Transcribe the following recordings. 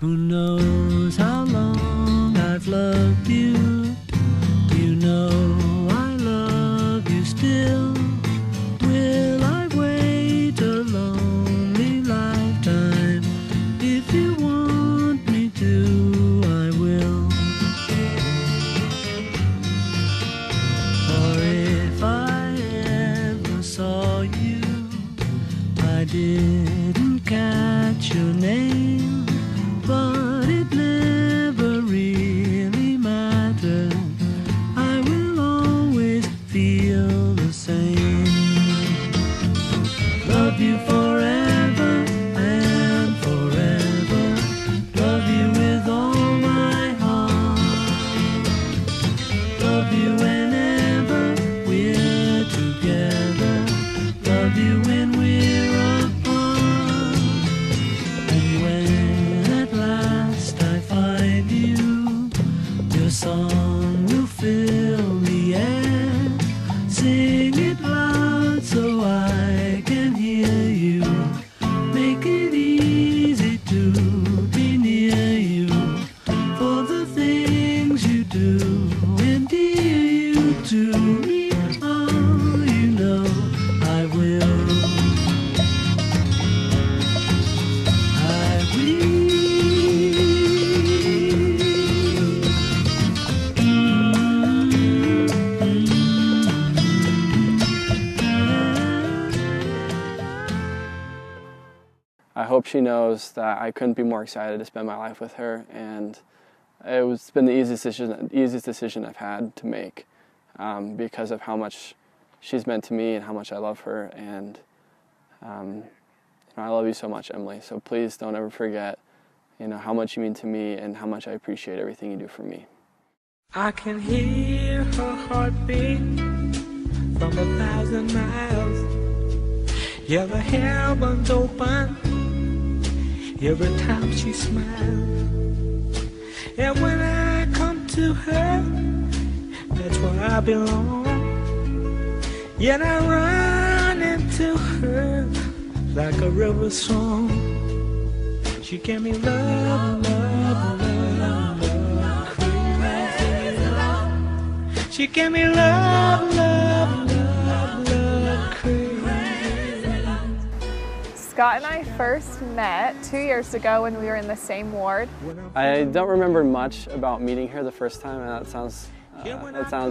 Who knows how long I've loved you? You know I love you still. Will I wait a lonely lifetime? If you want me to, I will. For if I ever saw you, I didn't catch your name, but it never really mattered. I will always feel the same. Love you forever and forever. Love you with all my heart. Love you whenever we're together. Love you when we're apart. And when at last I find you, your song will fill the air. Sing it loud so I can hear you. Make it easy to be near you. For the things you do endear you to me. Oh, you know I will. I will. I hope she knows that I couldn't be more excited to spend my life with her, and it's been the easiest decision I've had to make because of how much she's meant to me and how much I love her. And I love you so much, Emily. So please don't ever forget, how much you mean to me and how much I appreciate everything you do for me. I can hear her heartbeat from 1,000 miles. Yeah, the heavens open every time she smiles. And when I come to her, that's where I belong. Yet I run into her like a river song. She gave me love, love, love, love, crazy love. She gave me love, love, love, love, crazy love. Scott and I first met 2 years ago when we were in the same ward. I don't remember much about meeting her the first time, and that sounds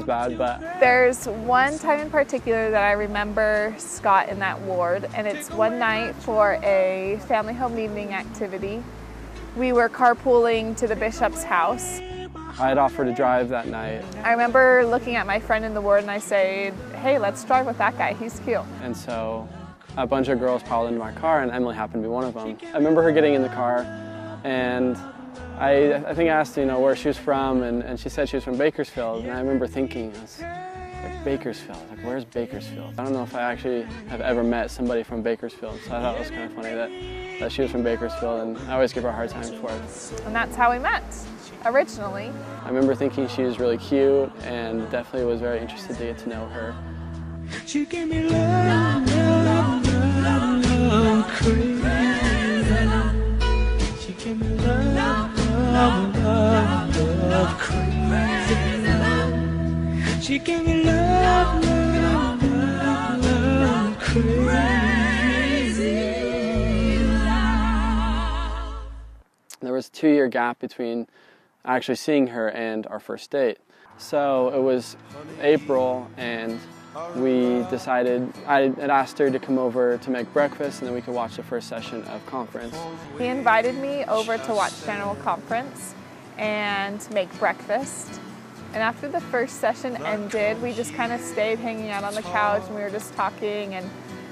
bad, but There's one time in particular that I remember Scott in that ward, and it's one night for a family home evening activity. We were carpooling to the bishop's house. I had offered to drive that night. I remember looking at my friend in the ward and I said, hey, let's drive with that guy, he's cute. And so a bunch of girls piled into my car, and Emily happened to be one of them. I remember her getting in the car, and I think I asked where she was from, and she said she was from Bakersfield. And I remember thinking, Bakersfield, where's Bakersfield? I don't know if I actually have ever met somebody from Bakersfield, so I thought it was kind of funny that she was from Bakersfield, and I always give her a hard time for it. And that's how we met, originally. I remember thinking she was really cute, and definitely was very interested to get to know her. She gave me love, love, love, love, crazy love. She gave me love, love, love, love, crazy love. She gave me love, love, love, love, crazy love. There was a 2-year gap between actually seeing her and our first date. So it was April, and we decided, I had asked her to come over to make breakfast, and then we could watch the first session of conference. He invited me over to watch General Conference and make breakfast. And after the first session ended, we just kind of stayed hanging out on the couch, and we were just talking and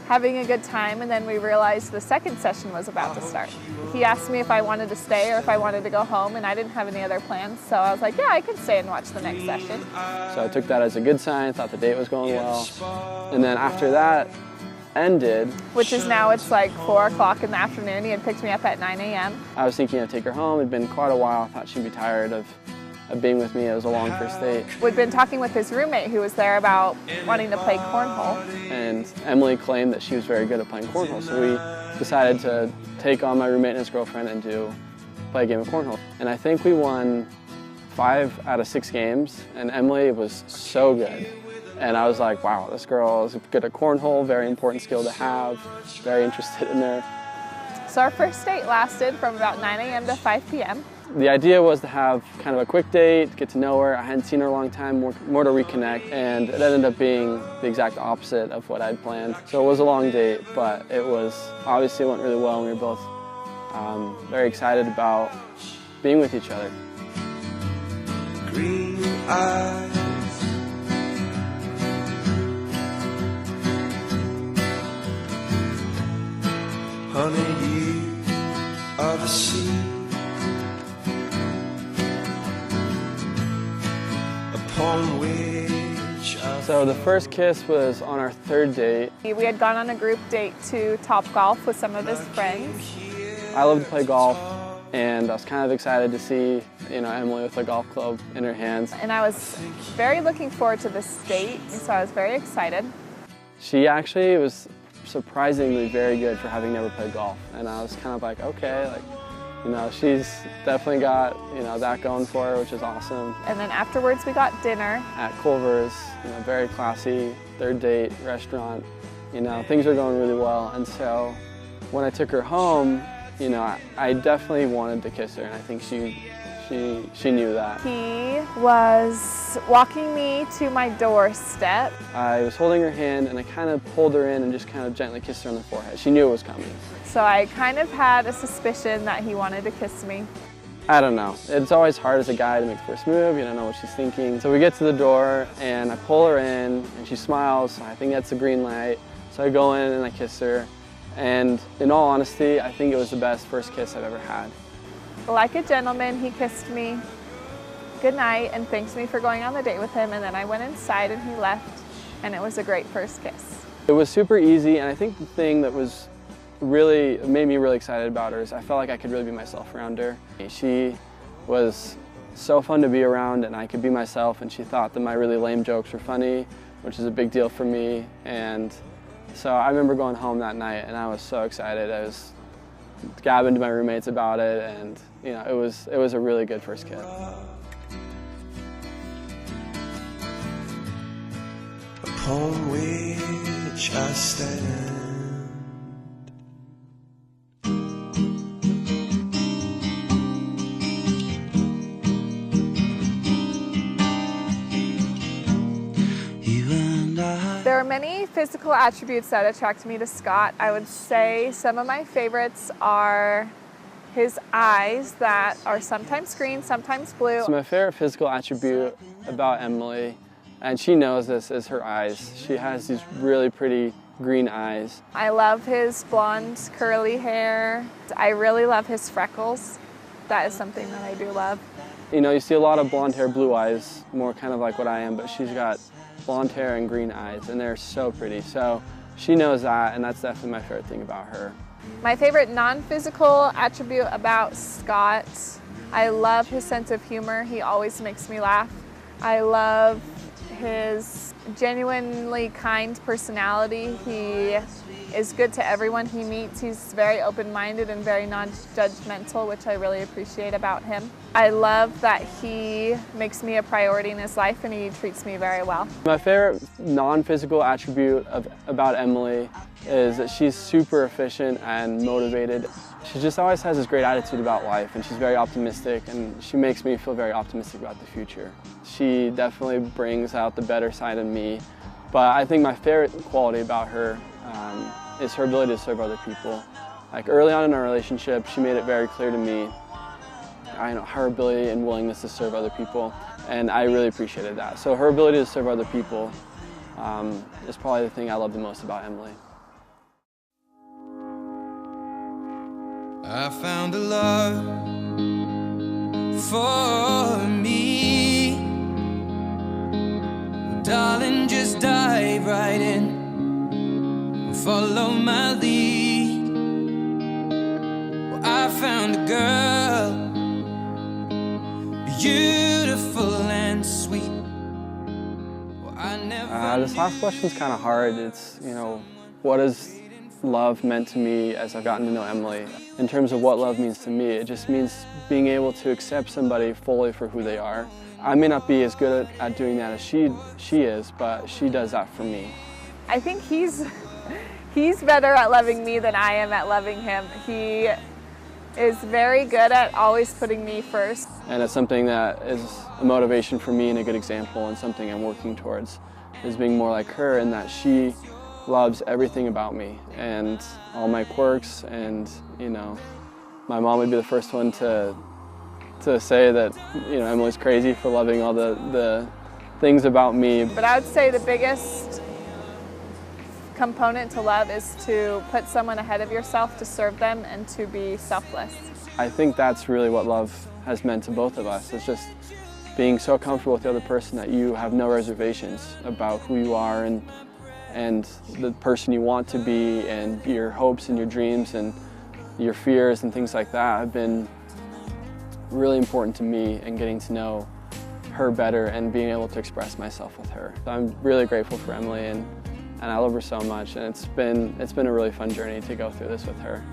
having a good time, and then we realized the second session was about to start. He asked me if I wanted to stay or if I wanted to go home, and I didn't have any other plans, so I was like, yeah, I can stay and watch the next session. So I took that as a good sign, thought the date was going well. And then after that ended, which is now it's like 4 o'clock in the afternoon, he had picked me up at 9 a.m. I was thinking I'd take her home. It'd been quite a while. I thought she'd be tired of being with me. It was a long first date. We'd been talking with his roommate who was there about wanting to play cornhole. And Emily claimed that she was very good at playing cornhole, so we decided to take on my roommate and his girlfriend and do play a game of cornhole. And I think we won 5 out of 6 games, and Emily was so good. And I was like, wow, this girl is good at cornhole, very important skill to have, very interested in her. So our first date lasted from about 9 a.m. to 5 p.m. The idea was to have kind of a quick date, get to know her. I hadn't seen her in a long time, more to reconnect, and it ended up being the exact opposite of what I'd planned. So it was a long date, but it obviously went really well, and we were both very excited about being with each other. Green eyes, honey, you are the sea upon which I... So the first kiss was on our 3rd date. We had gone on a group date to Topgolf with some of his friends. I love to play golf, and I was kind of excited to see, Emily with a golf club in her hands. And I was very looking forward to this date, so I was very excited. She actually was surprisingly very good for having never played golf, and I was kind of like, okay, she's definitely got, that going for her, which is awesome. And then afterwards we got dinner. At Culver's, very classy, 3rd date restaurant, things were going really well. And so when I took her home, I definitely wanted to kiss her, and I think she knew that. He was walking me to my doorstep. I was holding her hand, and I kind of pulled her in and just kind of gently kissed her on the forehead. She knew it was coming. So I kind of had a suspicion that he wanted to kiss me. I don't know. It's always hard as a guy to make the first move. You don't know what she's thinking. So we get to the door, and I pull her in, and she smiles. I think that's the green light. So I go in and I kiss her. And in all honesty, I think it was the best first kiss I've ever had. Like a gentleman, he kissed me goodnight and thanked me for going on the date with him, and then I went inside and he left, and it was a great first kiss. It was super easy, and I think the thing that made me really excited about her is I felt like I could really be myself around her. She was so fun to be around, and I could be myself, and she thought that my really lame jokes were funny, which is a big deal for me. And so I remember going home that night, and I was so excited. I was gabbing to my roommates about it, and it was a really good first kiss. Upon which I stand. There are many physical attributes that attract me to Scott. I would say some of my favorites are his eyes that are sometimes green, sometimes blue. So my favorite physical attribute about Emily, and she knows this, is her eyes. She has these really pretty green eyes. I love his blonde curly hair. I really love his freckles. That is something that I do love. You see a lot of blonde hair, blue eyes, more kind of like what I am, but she's got blonde hair and green eyes, and they're so pretty. So she knows that, and that's definitely my favorite thing about her. My favorite non-physical attribute about Scott, I love his sense of humor. He always makes me laugh. I love his genuinely kind personality. He is good to everyone he meets. He's very open-minded and very non-judgmental, which I really appreciate about him. I love that he makes me a priority in his life, and he treats me very well. My favorite non-physical attribute about Emily is that she's super efficient and motivated. She just always has this great attitude about life, and she's very optimistic, and she makes me feel very optimistic about the future. She definitely brings out the better side of me, but I think my favorite quality about her is her ability to serve other people. Like early on in our relationship, she made it very clear to me her ability and willingness to serve other people, and I really appreciated that. So her ability to serve other people is probably the thing I love the most about Emily. I found a love for me. Darling, just dive right in. Follow my lead. Well, I found a girl, beautiful and sweet. Well, I never This last question's kind of hard. It's, what does love meant to me as I've gotten to know Emily. In terms of what love means to me, it just means being able to accept somebody fully for who they are. I may not be as good at doing that as she is, but she does that for me. I think he's better at loving me than I am at loving him. He is very good at always putting me first. And it's something that is a motivation for me and a good example, and something I'm working towards, is being more like her in that she loves everything about me and all my quirks. And you know, my mom would be the first one to say that, you know, Emily's crazy for loving all the things about me. But I would say the biggest component to love is to put someone ahead of yourself, to serve them, and to be selfless. I think that's really what love has meant to both of us. It's just being so comfortable with the other person that you have no reservations about who you are and the person you want to be, and your hopes and your dreams and your fears and things like that have been really important to me, and getting to know her better and being able to express myself with her. I'm really grateful for Emily, and I love her so much, and it's been a really fun journey to go through this with her.